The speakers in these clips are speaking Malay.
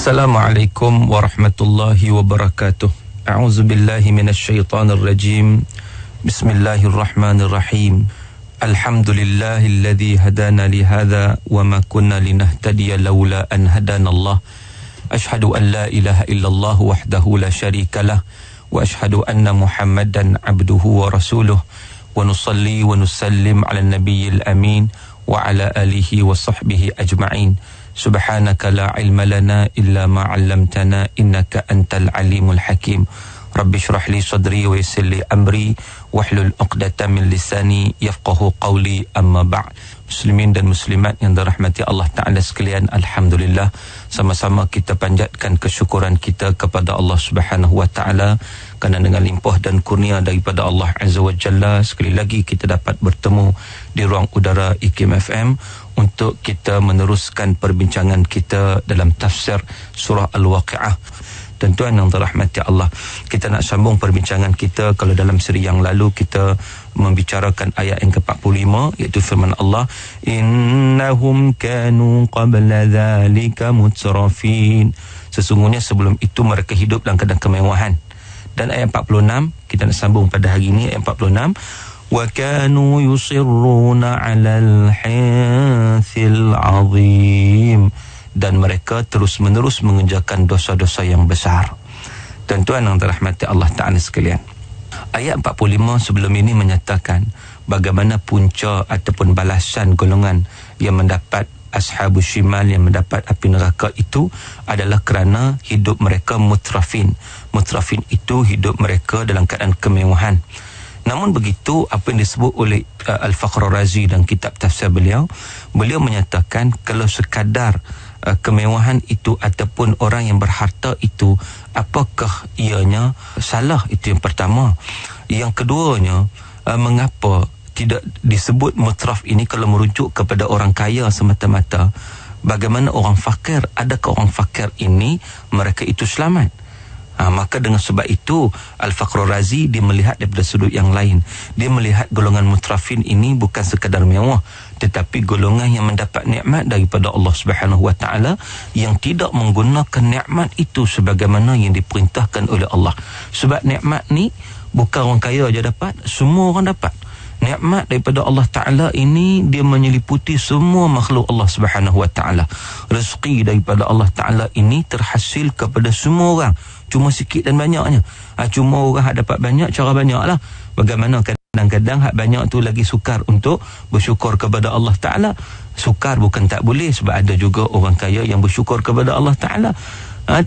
Assalamualaikum warahmatullahi wabarakatuh. A'udzu billahi minasyaitonir rajim. Bismillahirrahmanirrahim. Alhamdulillahilladzi hadana li hadza wa ma kunna linahtadiya laula an hadanallah. Asyhadu an la ilaha illallah wahdahu la syarikalah wa asyhadu anna Muhammadan abduhu wa rasuluh wa nusalli wa nusallim ala nabiyyil amin wa ala alihi wa sahbihi ajma'in. Subhanaka la ilma lana illa ma 'allamtana innaka antal alimul hakim. Rabbi shrah li sadri wa yassir li amri wahlul 'uqdatam min lisani yafqahu qawli, amma ba'd. Muslimin dan muslimat yang dirahmati Allah Ta'ala sekalian, alhamdulillah, sama-sama kita panjatkan kesyukuran kita kepada Allah Subhanahu wa Ta'ala kerana dengan limpah dan kurnia daripada Allah Azza wa Jalla, sekali lagi kita dapat bertemu di ruang udara IKIM FM untuk kita meneruskan perbincangan kita dalam tafsir surah Al-Waqi'ah. Tuan-tuan yang dirahmati Allah, kita nak sambung perbincangan kita. Kalau dalam siri yang lalu kita membicarakan ayat yang ke-45, iaitu firman Allah, innahum kanu qabla dhalika mutrafin. Sesungguhnya sebelum itu mereka hidup dalam keadaan kemewahan. Dan ayat 46 kita nak sambung pada hari ini, ayat 46, wa kanu yusirruna 'alal hinthil 'azim, dan mereka terus-menerus mengerjakan dosa-dosa yang besar. Tuan-tuan yang dirahmati Allah Ta'ala sekalian, ayat 45 sebelum ini menyatakan bagaimana punca ataupun balasan golongan yang mendapat ashabus shimal, yang mendapat api neraka itu adalah kerana hidup mereka mutrafin. Mutrafin itu hidup mereka dalam keadaan kemewahan. Namun begitu, apa yang disebut oleh Al-Fakhr Razi dan kitab tafsir beliau menyatakan kalau sekadar kemewahan itu ataupun orang yang berharta itu, apakah ianya salah? Itu yang pertama. Yang keduanya, mengapa tidak disebut mutraf ini kalau merujuk kepada orang kaya semata-mata? Bagaimana orang fakir? Adakah orang fakir ini mereka itu selamat? Maka dengan sebab itu Al-Fakhr Razi dia melihat daripada sudut yang lain. Dia melihat golongan mutrafin ini bukan sekadar mewah, tetapi golongan yang mendapat nikmat daripada Allah Subhanahu wa Ta'ala, yang tidak menggunakan nikmat itu sebagaimana yang diperintahkan oleh Allah. Sebab nikmat ni bukan orang kaya aja dapat, semua orang dapat. Nikmat daripada Allah Ta'ala ini dia menyeliputi semua makhluk Allah Subhanahu wa Ta'ala. Rezeki daripada Allah Ta'ala ini terhasil kepada semua orang, cuma sikit dan banyaknya. Cuma orang hak dapat banyak, cara banyak lah. Bagaimana kadang-kadang hak banyak tu lagi sukar untuk bersyukur kepada Allah Ta'ala. Sukar bukan tak boleh, sebab ada juga orang kaya yang bersyukur kepada Allah Ta'ala.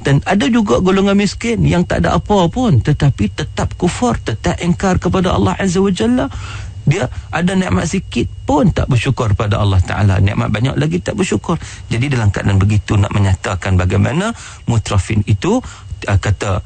Dan ada juga golongan miskin yang tak ada apa pun, tetapi tetap kufur, tetap ingkar kepada Allah Azza wa Jalla. Dia ada nikmat sikit pun tak bersyukur pada Allah Ta'ala, nikmat banyak lagi tak bersyukur. Jadi dalam keadaan begitu nak menyatakan bagaimana mutrafin itu, kata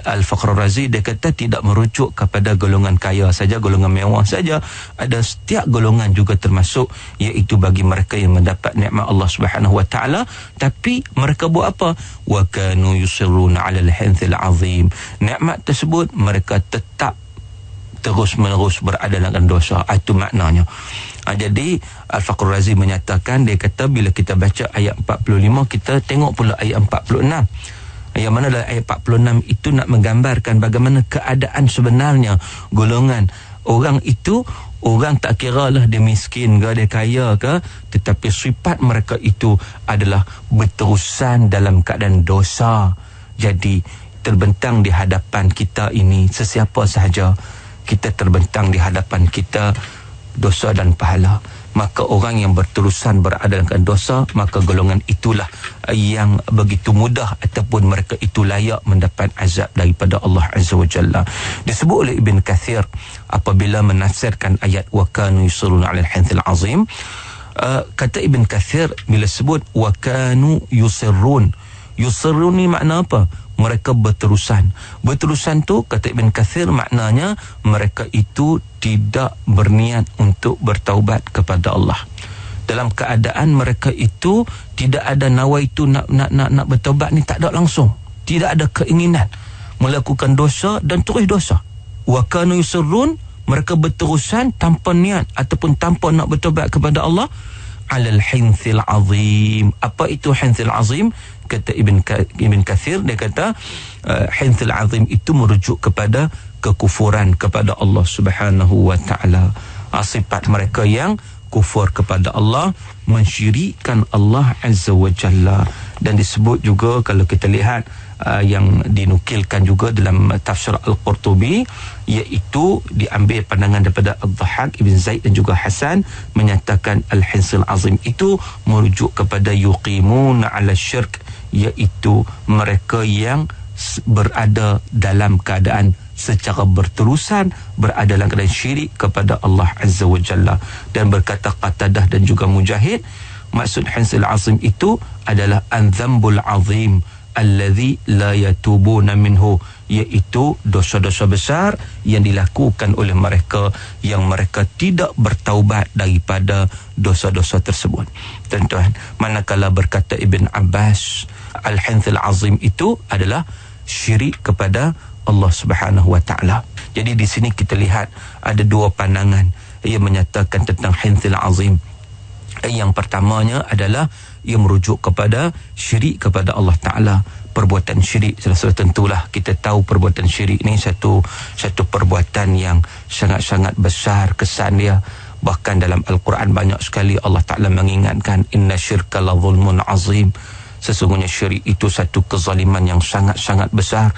Al-Fakhr Razi, dia kata tidak merujuk kepada golongan kaya saja, golongan mewah saja. Ada setiap golongan juga termasuk, iaitu bagi mereka yang mendapat nikmat Allah Subhanahu wa Ta'ala, tapi mereka buat apa? Wa kanu yusirruna 'alal hinthil 'azim. Nikmat tersebut mereka tetap terus-menerus berada dalam dosa. Itu maknanya. Jadi Al-Fakhr Razi menyatakan, dia kata bila kita baca ayat 45, kita tengok pula ayat 46. Yang mana dalam ayat 46 itu nak menggambarkan bagaimana keadaan sebenarnya golongan orang itu. Orang tak kira lah dia miskin ke, dia kaya ke, tetapi sifat mereka itu adalah berterusan dalam keadaan dosa. Jadi terbentang di hadapan kita ini, sesiapa sahaja, kita terbentang di hadapan kita dosa dan pahala. Maka orang yang berterusan berada dalam dosa, maka golongan itulah yang begitu mudah ataupun mereka itu layak mendapat azab daripada Allah Azza wa Jalla. Disebut oleh Ibn Kathir apabila menafsirkan ayat wa kanu yusirruna 'alal hinthil 'azim, kata Ibn Kathir bila sebut wa kanu yusirrun, yusirrun ni makna apa? Mereka berterusan. Berterusan tu kata Ibn Kathir maknanya mereka itu tidak berniat untuk bertaubat kepada Allah. Dalam keadaan mereka itu tidak ada nawaitu nak bertaubat ni, tak ada langsung. Tidak ada keinginan melakukan dosa dan terus dosa. Wa kanu yusirrun, mereka berterusan tanpa niat ataupun tanpa nak bertaubat kepada Allah. 'alal hinthil azim. Apa itu hinthil azim? Kata Ibn Kathir, dia kata hinthil azim itu merujuk kepada kekufuran kepada Allah Subhanahu wa taala. Sifat mereka yang kufur kepada Allah, mensyirikkan Allah Azza wa Jalla. Dan disebut juga, kalau kita lihat yang dinukilkan juga dalam tafsir Al-Qurtubi, iaitu diambil pandangan daripada Ad-Dhahhak, Ibn Zaid dan juga Hasan, menyatakan al-hinsil azim itu merujuk kepada yuqimuna 'ala syirk, iaitu mereka yang berada dalam keadaan secara berterusan berada dalam keadaan syirik kepada Allah Azza wa Jalla. Dan berkata Qatadah dan juga Mujahid, maksud hinsil azim itu adalah an-dzambul azim alladhi la yatubuna minhu, iaitu dosa-dosa besar yang dilakukan oleh mereka yang mereka tidak bertaubat daripada dosa-dosa tersebut. Tuan-tuan, manakala berkata Ibn Abbas, al-hinthil azim itu adalah syirik kepada Allah Subhanahu wa taala. Jadi di sini kita lihat ada dua pandangan yang menyatakan tentang hinthil azim. Yang pertamanya adalah ia merujuk kepada syirik kepada Allah Ta'ala. Perbuatan syirik, sudah tentulah kita tahu perbuatan syirik ni satu perbuatan yang sangat-sangat besar kesan dia. Bahkan dalam Al-Quran banyak sekali Allah Ta'ala mengingatkan, inna syirka la zulmun azim. Sesungguhnya syirik itu satu kezaliman yang sangat-sangat besar.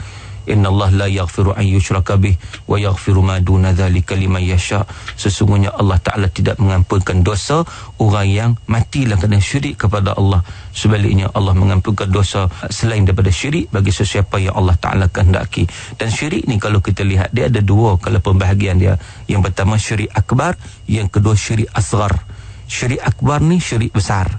Inna Allah la yaghfiru an yushraka bih wa yaghfiru ma duna dzalika liman yasha. Sesungguhnya Allah Ta'ala tidak mengampunkan dosa orang yang mati dalam keadaan syirik kepada Allah. Sebaliknya Allah mengampunkan dosa selain daripada syirik bagi sesiapa yang Allah Ta'ala kehendaki. Dan syirik ni kalau kita lihat, dia ada dua kalau pembahagian dia. Yang pertama syirik akbar, yang kedua syirik asghar. Syirik akbar ni syirik besar.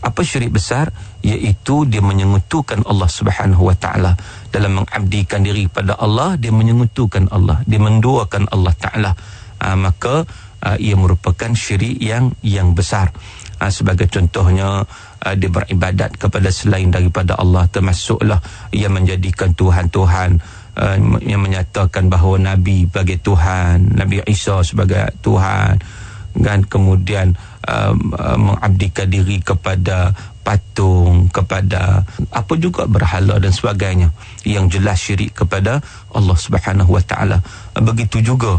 Apa syirik besar? Iaitu dia menyengutukan Allah Subhanahu wa taala. Dalam mengabdikan diri pada Allah, dia menyengutukan Allah, dia menduakan Allah Ta'ala. Maka ia merupakan syirik yang besar. Sebagai contohnya, dia beribadat kepada selain daripada Allah, termasuklah ia menjadikan Tuhan-Tuhan, yang menyatakan bahawa Nabi sebagai Tuhan, Nabi Isa sebagai Tuhan, dan kemudian mengabdikan diri kepada patung, kepada apa juga berhala dan sebagainya, yang jelas syirik kepada Allah Subhanahu wa taala. Begitu juga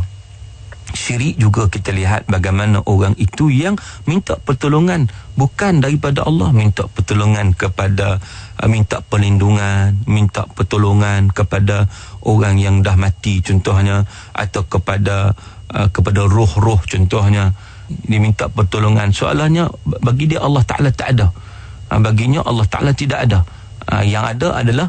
syirik juga kita lihat bagaimana orang itu yang minta pertolongan bukan daripada Allah, minta pertolongan kepada minta perlindungan, minta pertolongan kepada orang yang dah mati contohnya, atau kepada roh-roh contohnya. Dia minta pertolongan, soalannya bagi dia Allah Ta'ala tak ada, baginya Allah Ta'ala tidak ada. Yang ada adalah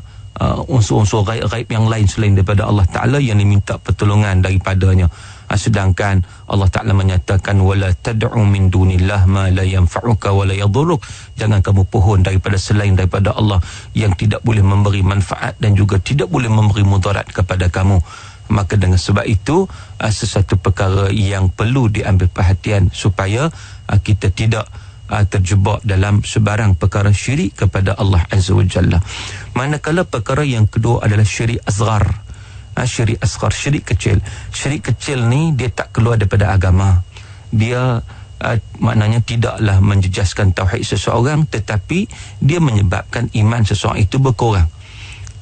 unsur-unsur gaib yang lain selain daripada Allah Ta'ala yang diminta pertolongan daripadanya. Sedangkan Allah Ta'ala menyatakan wala tad'u min dunillah ma la yanfa'uka wa la yadhurruk. Jangan kamu pohon daripada selain daripada Allah yang tidak boleh memberi manfaat dan juga tidak boleh memberi mudarat kepada kamu. Maka dengan sebab itu sesuatu perkara yang perlu diambil perhatian supaya kita tidak terjebak dalam sebarang perkara syirik kepada Allah Azza wa Jalla. Manakala perkara yang kedua adalah syirik asghar. Syirik asghar, syirik kecil. Syirik kecil ni dia tak keluar daripada agama. Dia maknanya tidaklah menjejaskan tauhid seseorang, tetapi dia menyebabkan iman seseorang itu berkurang.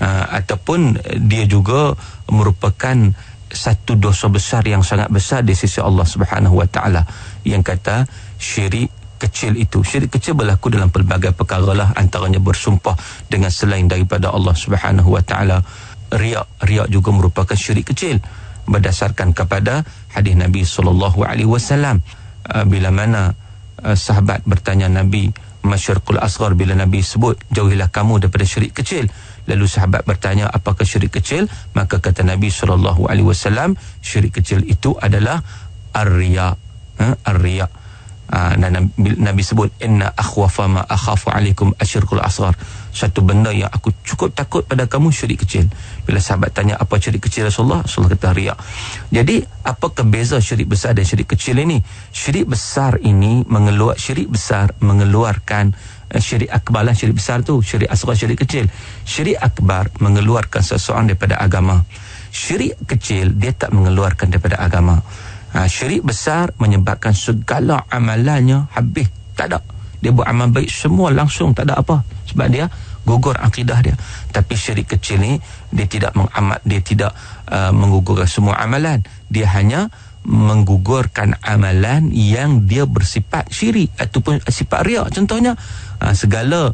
Ataupun dia juga merupakan satu dosa besar yang sangat besar di sisi Allah Subhanahu wa taala. Yang kata syirik kecil itu, syirik kecil berlaku dalam pelbagai perkara lah, antaranya bersumpah dengan selain daripada Allah Subhanahu wa taala. Riak juga merupakan syirik kecil berdasarkan kepada hadis Nabi sallallahu alaihi wasallam. Bila mana sahabat bertanya Nabi masyirkul asghar, bila Nabi sebut jauhilah kamu daripada syirik kecil, lalu sahabat bertanya apakah syirik kecil, maka kata Nabi SAW, syirik kecil itu adalah ar-riya. Ar-riya. Dan Nabi sebut inna akhwafa ma akhafu alaikum asyirkul asghar. Satu benda yang aku cukup takut pada kamu syirik kecil. Bila sahabat tanya apa syirik kecil Rasulullah kata riya. Jadi apakah beza syirik besar dan syirik kecil ini? Syirik besar ini mengeluarkan syirik akbar lah. Syirik besar tu, syirik asghar, syirik kecil. Syirik akbar mengeluarkan seseorang daripada agama. Syirik kecil dia tak mengeluarkan daripada agama. Syirik besar menyebabkan segala amalannya habis, tak ada. dia buat amal baik semua langsung, tak ada apa, sebab dia gugur akidah dia. Tapi syirik kecil ni dia tidak menggugurkan semua amalan, dia hanya menggugurkan amalan yang dia bersifat syirik ataupun sifat riak. Contohnya segala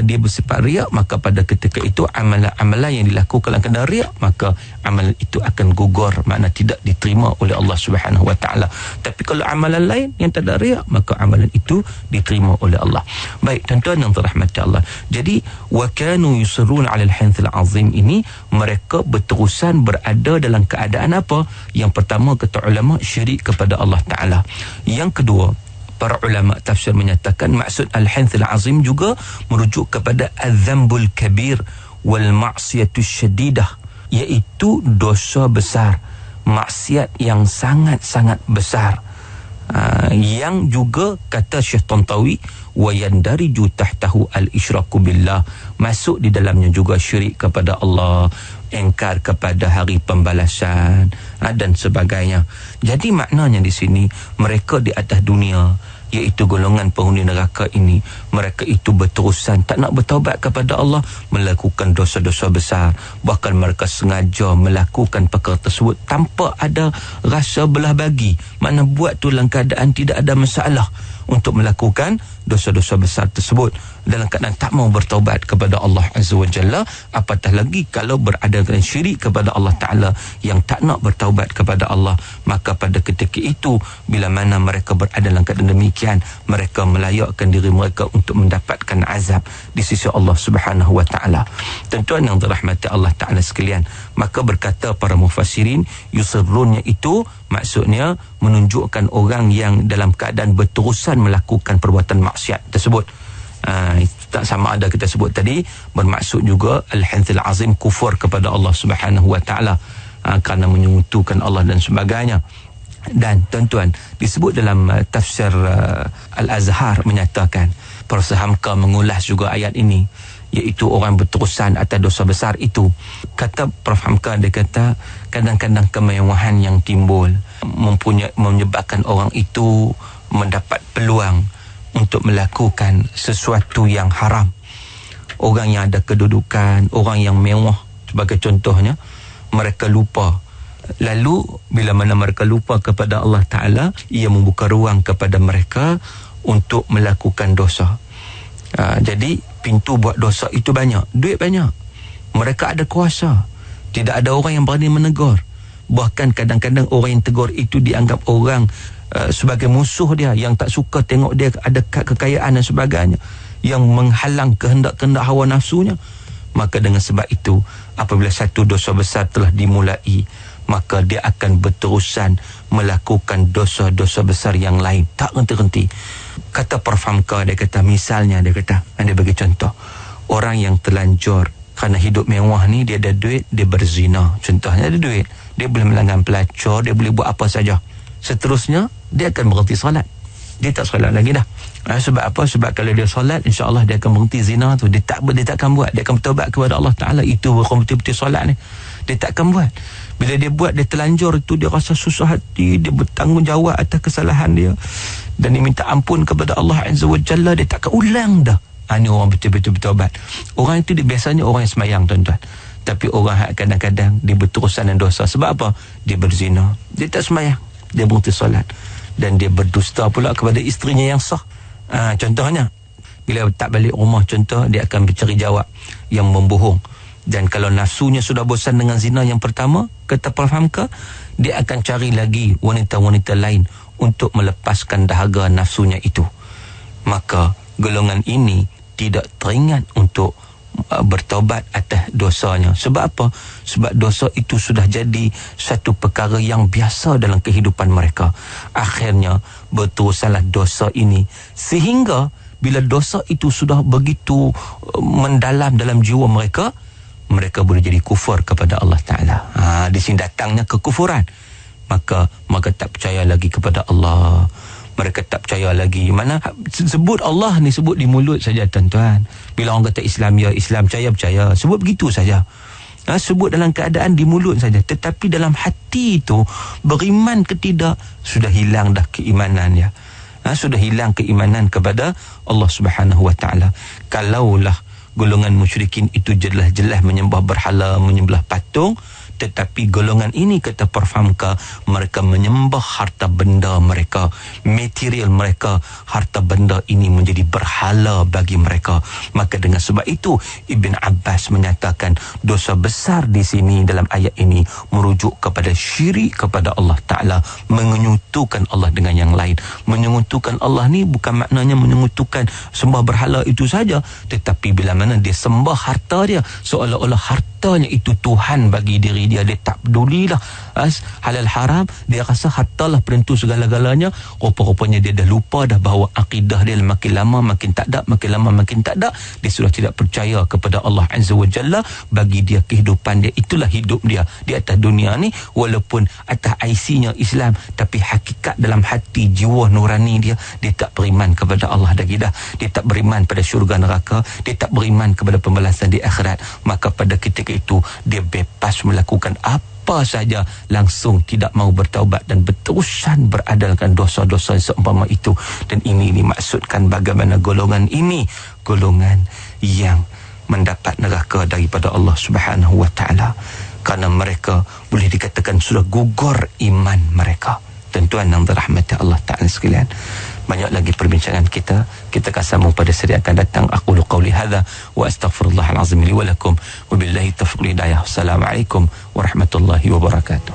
dia bersifat riak, maka pada ketika itu amalan-amalan yang dilakukan kerana riak, maka amalan itu akan gugur, makna tidak diterima oleh Allah Subhanahu Wa Taala. Tapi kalau amalan lain yang tak ada riak, maka amalan itu diterima oleh Allah. Baik, tuan-tuan yang dirahmati Allah. Jadi wa kanu yusirrun 'ala al-hinthil azim ini, mereka berterusan berada dalam keadaan apa? Yang pertama kata ulama, syirik kepada Allah Taala. Yang kedua, para ulama tafsir menyatakan maksud al-hinthil azim juga merujuk kepada az-zambul kabir wal ma'siyatus syadidah, iaitu dosa besar, maksiat yang sangat-sangat besar. Yang juga kata Syekh Tantawi, wa yandariju tahtahu al-isyraku billah, masuk di dalamnya juga syirik kepada Allah, engkar kepada hari pembalasan dan sebagainya. Jadi maknanya di sini, mereka di atas dunia, iaitu golongan penghuni neraka ini, mereka itu berterusan tak nak bertaubat kepada Allah, melakukan dosa-dosa besar. Bahkan mereka sengaja melakukan perkara tersebut tanpa ada rasa belah bagi, mana buat tu dalam keadaan tidak ada masalah untuk melakukan dosa-dosa besar tersebut, dalam keadaan tak mau bertaubat kepada Allah Azza wa Jalla. Apatah lagi kalau berada dengan syirik kepada Allah Ta'ala, yang tak nak bertaubat kepada Allah, maka pada ketika itu, bila mana mereka berada dalam keadaan demikian, mereka melayakkan diri mereka untuk mendapatkan azab di sisi Allah Subhanahu wa Ta'ala. Tuan-tuan yang dirahmati Allah Ta'ala sekalian, maka berkata para mufassirin, yusirrunnya itu maksudnya menunjukkan orang yang dalam keadaan berterusan melakukan perbuatan maksiat tersebut. Tak sama ada kita sebut tadi, bermaksud juga al-hinthil azim kufur kepada Allah Subhanahu wa Ta'ala, kerana menyekutukan Allah dan sebagainya. Dan tuan-tuan, disebut dalam tafsir Al-Azhar menyatakan, Profesor Hamka mengulas juga ayat ini, iaitu orang berterusan atas dosa besar itu. Kata Prof Hamka, dia kata kadang-kadang kemewahan yang timbul menyebabkan orang itu mendapat peluang untuk melakukan sesuatu yang haram. Orang yang ada kedudukan, orang yang mewah sebagai contohnya, mereka lupa. Lalu bila mana mereka lupa kepada Allah Ta'ala, ia membuka ruang kepada mereka untuk melakukan dosa. Jadi pintu buat dosa itu banyak, duit banyak, mereka ada kuasa, tidak ada orang yang berani menegur. Bahkan kadang-kadang orang yang tegur itu dianggap orang sebagai musuh dia, yang tak suka tengok dia ada kekayaan dan sebagainya, yang menghalang kehendak-kehendak hawa nafsunya. Maka dengan sebab itu, apabila satu dosa besar telah dimulai, maka dia akan berterusan melakukan dosa-dosa besar yang lain, tak henti-henti. Kata Prof Hamka, dia kata misalnya, dia bagi contoh, orang yang terlanjur kerana hidup mewah ni, dia ada duit, dia berzina. Contohnya ada duit, dia boleh melanggar pelacur, dia boleh buat apa saja. Seterusnya dia akan berhenti solat, dia tak solat lagi dah. Sebab apa? Sebab kalau dia solat, insya-Allah dia akan berhenti zina tu. Dia takkan buat, dia akan bertaubat kepada Allah Taala. Itu betul-betul solat ni, dia takkan buat. Bila dia buat, dia terlanjur itu, dia rasa susah hati, dia bertanggungjawab atas kesalahan dia, dan dia minta ampun kepada Allah Azza wa Jalla, dia takkan ulang dah. Ini orang betul-betul bertaubat. Orang itu dia biasanya orang yang semayang, tuan-tuan. Tapi orang kadang-kadang dia berterusan dengan dosa. Sebab apa? Dia berzina, dia tak semayang, dia berhenti solat, dan dia berdusta pula kepada isterinya yang sah. Contohnya, bila tak balik rumah, contoh, dia akan bercari jawab yang membohong. Dan kalau nafsunya sudah bosan dengan zina yang pertama, kata Prof Hamka, dia akan cari lagi wanita-wanita lain untuk melepaskan dahaga nafsunya itu. Maka golongan ini tidak teringat untuk bertaubat atas dosanya. Sebab apa? Sebab dosa itu sudah jadi satu perkara yang biasa dalam kehidupan mereka. Akhirnya berterusanlah dosa ini, sehingga bila dosa itu sudah begitu mendalam dalam jiwa mereka, mereka boleh jadi kufur kepada Allah Ta'ala. Di sini datangnya kekufuran. Maka tak percaya lagi kepada Allah. Mereka tak percaya lagi. Mana sebut Allah ni, sebut di mulut saja, tuan-tuan. Bila orang kata Islam, ya Islam, percaya. Sebut begitu saja. Sebut dalam keadaan di mulut saja. Tetapi dalam hati itu, beriman ke tidak, sudah hilang dah keimanan dia. Sudah hilang keimanan kepada Allah Subhanahu wa taala. Kalaulah golongan musyrikin itu jelas-jelas menyembah berhala, menyembah patung, tetapi golongan ini kata Prof Hamka, mereka menyembah harta benda mereka, material mereka, harta benda ini menjadi berhala bagi mereka. Maka dengan sebab itu Ibn Abbas menyatakan dosa besar di sini dalam ayat ini merujuk kepada syirik kepada Allah Ta'ala, menyenyutukan Allah dengan yang lain. Menyenyutukan Allah ni bukan maknanya menyenyutukan sembah berhala itu saja, tetapi bila mana dia sembah harta dia, seolah-olah hartanya itu Tuhan bagi diri dia tak pedulilah halal haram, dia rasa hartalah penentu segala-galanya. Rupa-rupanya dia dah lupa dah bahawa akidah dia makin lama makin tak ada, makin lama makin tak ada. Dia sudah tidak percaya kepada Allah Azza wa Jalla. Bagi dia kehidupan dia itulah hidup dia di atas dunia ni, walaupun atas IC-nya Islam, tapi hakikat dalam hati jiwa nurani dia tak beriman kepada Allah dah. Dia tak beriman pada syurga neraka, dia tak beriman kepada pembalasan di akhirat. Maka pada ketika itu dia bebas melakukan apa saja, langsung tidak mau bertaubat dan berterusan beradalkan dosa-dosa seumpama itu. Dan ini dimaksudkan bagaimana golongan ini, golongan yang mendapat neraka daripada Allah Subhanahu wa taala, kerana mereka boleh dikatakan sudah gugur iman mereka. Tuan-tuan yang dirahmati Allah Ta'ala sekalian, banyak lagi perbincangan kita akan sambung pada seri akan datang. Aqulu qawli hadha wa astaghfirullahal azim li wa lakum wa billahi taufiq wal hidayah. Assalamualaikum warahmatullahi wabarakatuh.